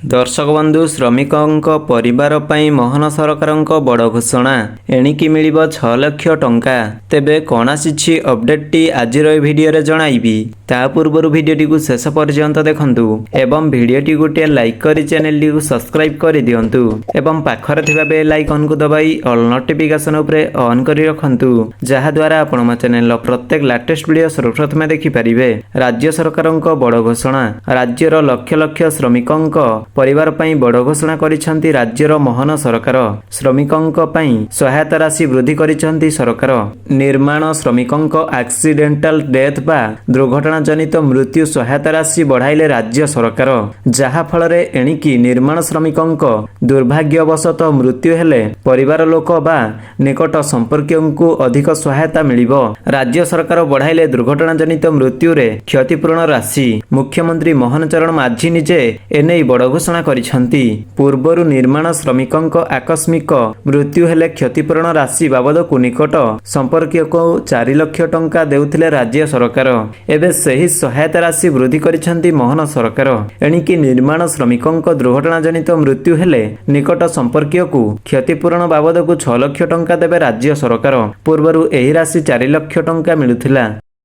दर्शक बंधु श्रमिकों परिवार पई मोहन सरकारଙ୍କ बड़ घोषणा एणिकी मिलिब 6 लाख टंका। तेबे कौन आसी अपडेट टी आजिर ए वीडियो रे जणाइबी। ता पूर्व वीडियो को शेष पर्यंत देखंतु एवं वीडियो टी गोटे लाइक करी चैनल टी को सब्सक्राइब कर दियंतु एवं पाखरे थिबा बेल आइकन को दबाई ऑल नोटिफिकेशन उपरे ऑन करी रखंतु जहा द्वारा आपण म चैनल रो प्रत्येक लेटेस्ट वीडियो सर्वप्रथम देखि परिबे। राज्य सरकारଙ୍କ बड़ घोषणा राज्यर लक्ष लक्ष श्रमिकों परिवार पई बड़ घोषणा करिसेंती राज्यर मोहन सरकार। श्रमिकों पई सहायता राशि वृद्धि करिसेंती सरकार। निर्माण श्रमिकों एक्सीडेंटल डेथ बा दुर्घटना जनित मृत्यु सहायता राशि बढ़ाइले राज्य सरकार, जहा फलरे एणिकी निर्माण श्रमिकों दुर्भाग्यवशत मृत्यु हेले परिवार लोक बा निकट संपर्कियों को अधिक सहायता मिलिबो। राज्य सरकार बढ़ाइले दुर्घटना जनित मृत्यु रे क्षतिपूरण राशि। मुख्यमंत्री मोहन चरण माझी निजे एने बड़ घोषणा करिसेंती। पूर्वरु निर्माण श्रमिकों आकस्मिक मृत्यु हेले क्षतिपूरण राशि बाबद को निकट संपर्कीय को 4 लाख टंका देउथिले राज्य सरकार। एबे सही सहायता राशि वृद्धि करिसेंती मोहन सरकार। एणिकी निर्माण श्रमिकों दुर्घटना जनित मृत्यु हेले निकट संपर्कीय को क्षतिपूरण बाबद को 6 लाख टंका देबे राज्य सरकार। पूर्वरु एही राशि 4 लाख टंका मिलुथिला।